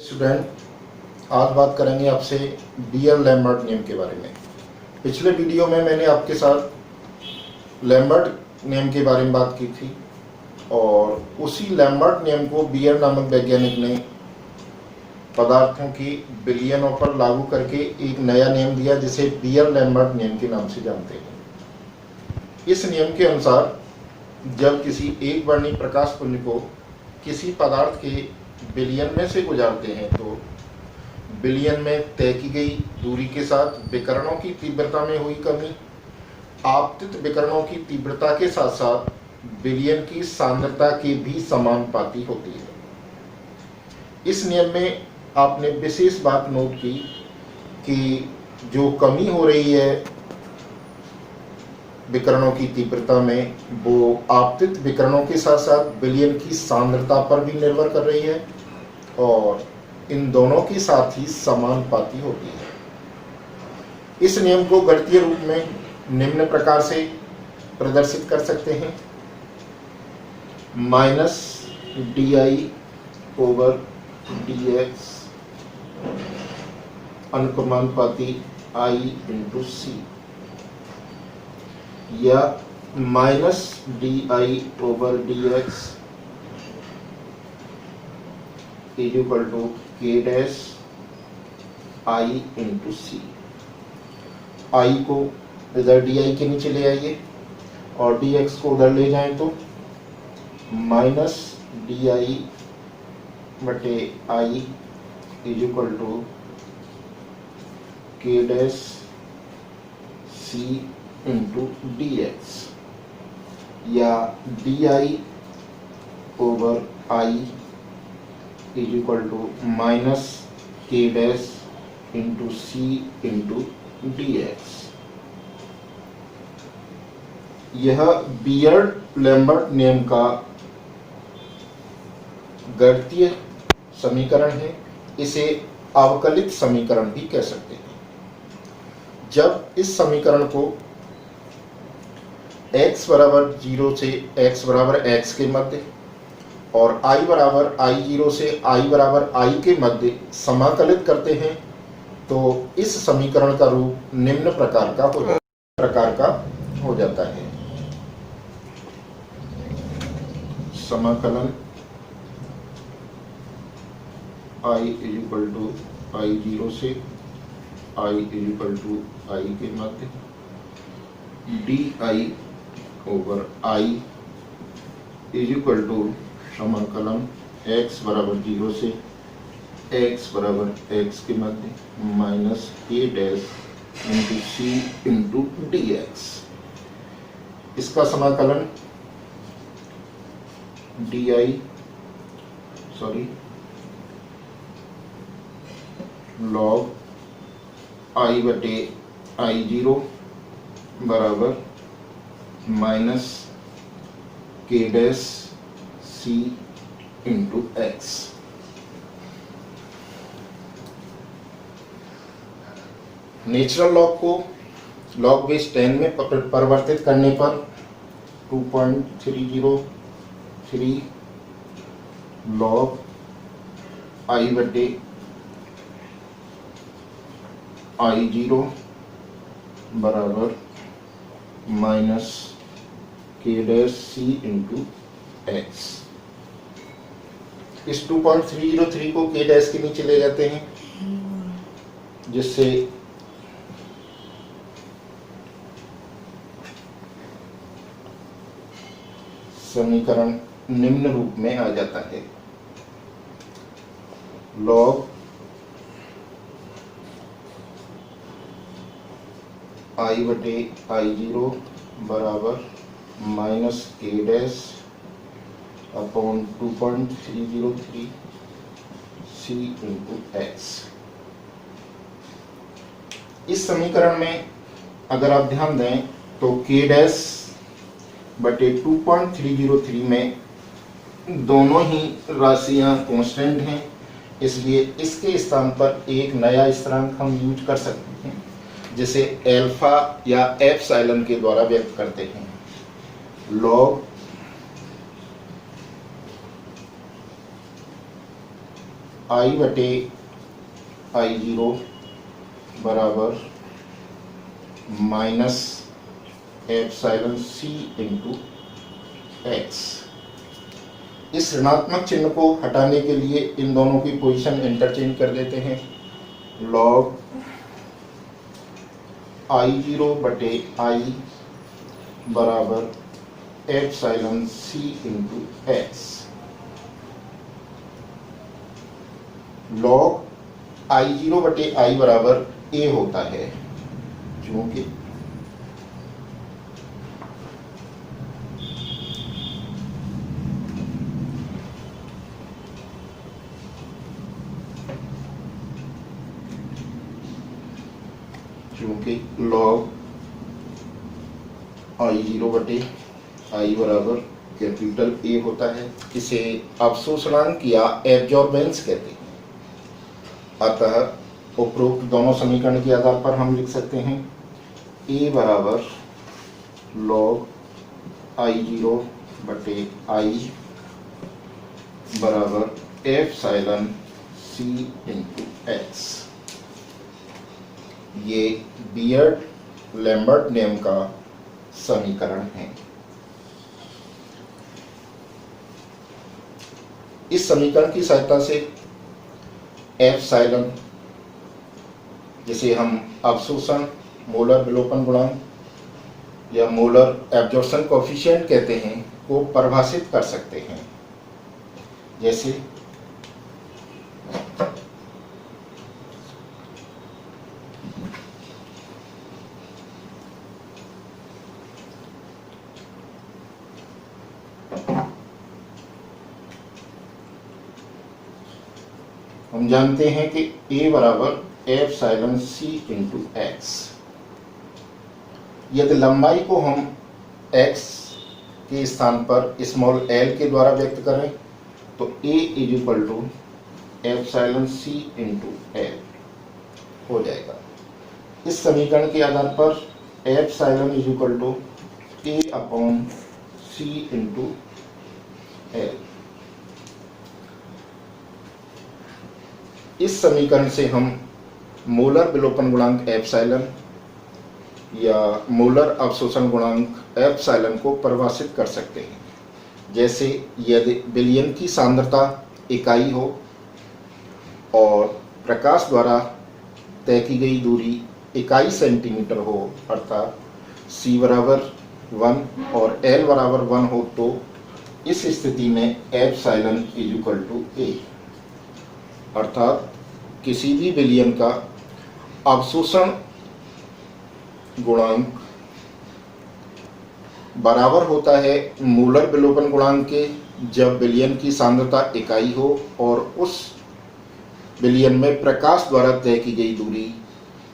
Student, आज बात करेंगे आपसे बीयर-लैम्बर्ट नियम के बारे में। पिछले वीडियो में मैंने आपके साथ लैम्बर्ट नियम के बारे में बात की थी और उसी लैम्बर्ट नियम को बीयर नामक वैज्ञानिक ने पदार्थों की बिलियनों पर लागू करके एक नया नियम दिया जिसे बीयर-लैम्बर्ट नियम के नाम से जानते हैं। इस नियम के अनुसार जब किसी एक वर्णी प्रकाश पुंज को किसी पदार्थ के बिलियन में से गुजारते हैं तो बिलियन में तय की गई दूरी के साथ विकिरणों की तीव्रता में हुई कमी आपतित विकिरणों की तीव्रता के साथ साथ बिलियन की सांद्रता के भी समानुपाती होती है। इस नियम में आपने विशेष बात नोट की कि जो कमी हो रही है विकिरणों की तीव्रता में वो आपतित विकिरणों के साथ साथ बिलियन की सांद्रता पर भी निर्भर कर रही है और इन दोनों के साथ ही समानुपाती होती है। इस नियम को गणितीय रूप में निम्न प्रकार से प्रदर्शित कर सकते हैं। Minus d over d x अनुक्रमानुपाती आई इंटू सी या minus d over d x is equal to के dash i into c. I को इधर डी आई के नीचे ले आइए और डी एक्स को उधर ले जाएं तो माइनस डी आई बटे आई इज इक्वल टू के डैश सी इंटू डी एक्स या D I over I is equal to minus के डैश इंटू सी इंटू डी एक्स। यह बीयर-लैम्बर्ट नियम का गणितीय समीकरण है। इसे अवकलित समीकरण भी कह सकते हैं। जब इस समीकरण को x बराबर 0 से x बराबर x के मध्य और i बराबर I0 से i बराबर i के मध्य समाकलित करते हैं तो इस समीकरण का रूप निम्न प्रकार का हो जाता है। समाकलन i is equal to I0 से i is equal to i के मध्य di over i is equal to समाकलन x बराबर 0 से x बराबर x के मध्य minus a dash into C into D x. इसका समाकलन लॉग i बटे I0 बराबर माइनस के डैश सी इंटू एक्स। नेचुरल लॉग को लॉग बेस 10 में परिवर्तित करने पर 2.303 लॉग i बटे I0 बराबर माइनस के डैश सी इंटू एक्स। इस 2.303 को के डैश के नीचे ले जाते हैं जिससे समीकरण निम्न रूप में आ जाता है। लॉग i बटे I0 बराबर माइनस के डैश अपॉन 2.303 सी इंटू एक्स। इस समीकरण में अगर आप ध्यान दें तो के डैश बटे 2.303 में दोनों ही राशियां कांस्टेंट हैं, इसलिए इसके स्थान पर एक नया स्थिरांक हम यूज कर सकते हैं जिसे एल्फा या एप्सिलॉन के द्वारा व्यक्त करते हैं। लॉग आई बटे आई जीरो बराबर minus epsilon C into x. इस ऋणात्मक चिन्ह को हटाने के लिए इन दोनों की पोजीशन इंटरचेंज कर देते हैं। लॉग आई जीरो बटे आई बराबर epsilon C into X. Log I zero बटे आई बराबर ए होता है, क्योंकि log आई जीरो बटे आई बराबर कैपिटल ए होता है। इसे अवशोषणांक या एब्जॉर्बेंस कहते हैं। अतः उपरोक्त दोनों समीकरण के आधार पर हम लिख सकते हैं ए बराबर log आई जीरो बटे आई बराबर एप्सिलॉन सी इंटू एक्स। ये बियर्ड लैम्बर्ट नियम का समीकरण है। इस समीकरण की सहायता से एप्सिलॉन, जिसे हम अवशोषण मोलर विलोपन गुणांक या मोलर एब्जॉर्प्शन कोएफिशिएंट कहते हैं, को परिभाषित कर सकते हैं। जैसे हम जानते हैं कि A बराबर एप्सिलॉन सी इंटू एक्स। यदि लंबाई को हम x के स्थान पर स्मॉल l के द्वारा व्यक्त करें तो A is equal to epsilon C into L हो जाएगा। इस समीकरण के आधार पर एप्सिलॉन is equal to A upon C into L. इस समीकरण से हम मोलर विलोपन गुणांक एप्सिलॉन या मोलर अवशोषण गुणांक एप्सिलॉन को परिभाषित कर सकते हैं। जैसे यदि विलयन की सांद्रता इकाई हो और प्रकाश द्वारा तय की गई दूरी इकाई सेंटीमीटर हो, अर्थात c बराबर 1 और l बराबर 1 हो, तो इस स्थिति में epsilon is equal to a, अर्थात किसी भी विलयन का अवशोषण गुणांक बराबर होता है मोलर विलोपन गुणांक के, जब विलयन की सांद्रता इकाई हो और उस विलयन में प्रकाश द्वारा तय की गई दूरी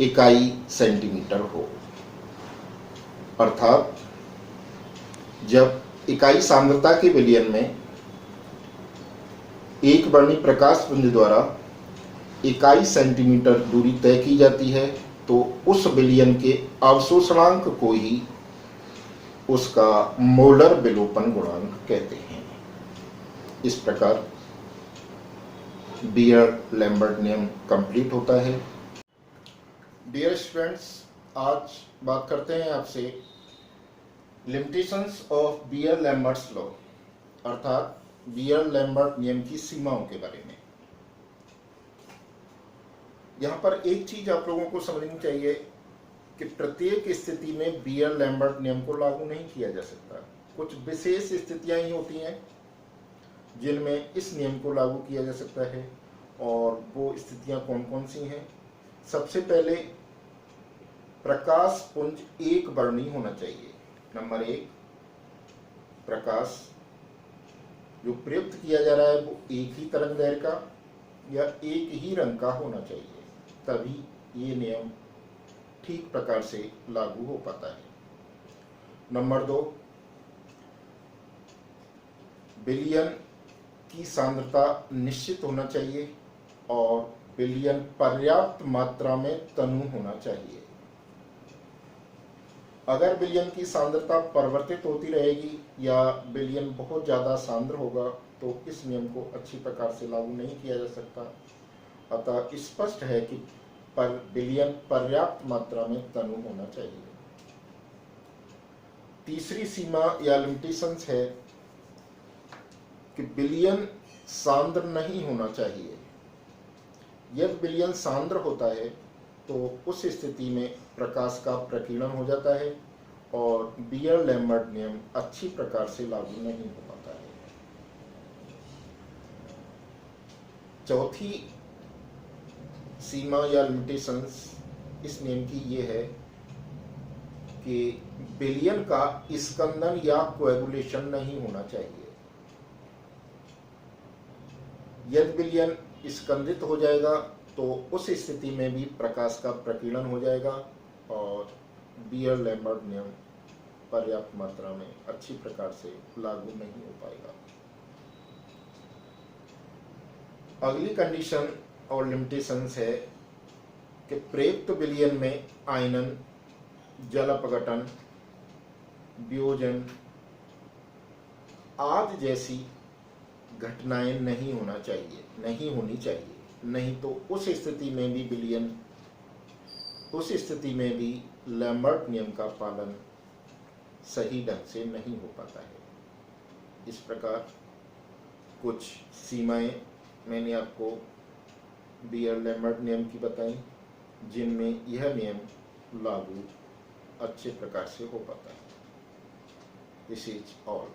इकाई सेंटीमीटर हो। अर्थात जब इकाई सांद्रता के विलयन में एक वर्णी प्रकाश पुंज द्वारा इकाई सेंटीमीटर दूरी तय की जाती है, तो उस विलयन के अवशोषणांक को ही उसका मोलर विलोपन गुणांक कहते हैं। इस प्रकार बियर्ड लैम्बर्ट नियम कंप्लीट होता है। डियर स्टूडेंट्स, आज बात करते हैं आपसे limitations of beard Lambert's law, अर्थात बियर्ड लैम्बर्ट नियम की सीमाओं के बारे में। यहाँ पर एक चीज आप लोगों को समझनी चाहिए कि प्रत्येक स्थिति में बियर्ड लैम्बर्ट नियम को लागू नहीं किया जा सकता। कुछ विशेष स्थितियां ही होती हैं जिनमें इस नियम को लागू किया जा सकता है, और वो स्थितियां कौन कौन सी हैं। सबसे पहले, प्रकाश पुंज एक वर्णी होना चाहिए। नंबर 1, प्रकाश जो प्रयुक्त किया जा रहा है वो एक ही तरंगदैर्घ्य का या एक ही रंग का होना चाहिए, तभी ये नियम ठीक प्रकार से लागू हो पाता है। नंबर 2, विलयन की सांद्रता निश्चित होना चाहिए और विलयन पर्याप्त मात्रा में तनु होना चाहिए। अगर विलयन की सांद्रता परिवर्तित होती रहेगी या विलयन बहुत ज़्यादा सांद्र होगा तो इस नियम को अच्छी प्रकार से लागू नहीं किया जा सकता। अतः स्पष्ट है कि विलयन पर्याप्त मात्रा में तनु होना चाहिए। तीसरी सीमा या लिमिटेशंस है कि विलयन सांद्र नहीं होना चाहिए। यदि विलयन सांद्र होता है तो उस स्थिति में प्रकाश का प्रकीर्णन हो जाता है और बियर लैम्बर्ट नियम अच्छी प्रकार से लागू नहीं हो पाता है। चौथी सीमा या लिमिटेशंस इस नियम की ये है कि विलयन का स्कंदन या कोएगुलेशन नहीं होना चाहिए। यदि विलयन स्कंदित हो जाएगा तो उस स्थिति में भी प्रकाश का प्रकीर्णन हो जाएगा और बियर लैम्बर्ट नियम पर्याप्त मात्रा में अच्छी प्रकार से लागू नहीं हो पाएगा। अगली कंडीशन और लिमिटेशंस है कि प्रयुक्त विलयन में आयनन, जल अपघटन, वियोजन आदि जैसी घटनाएं नहीं होनी चाहिए। नहीं तो उस स्थिति में भी लैम्बर्ट नियम का पालन सही ढंग से नहीं हो पाता है। इस प्रकार कुछ सीमाएं मैंने आपको बियर लैम्बर्ट नियम की बताई जिनमें यह नियम लागू अच्छे प्रकार से हो पाता है। This is all.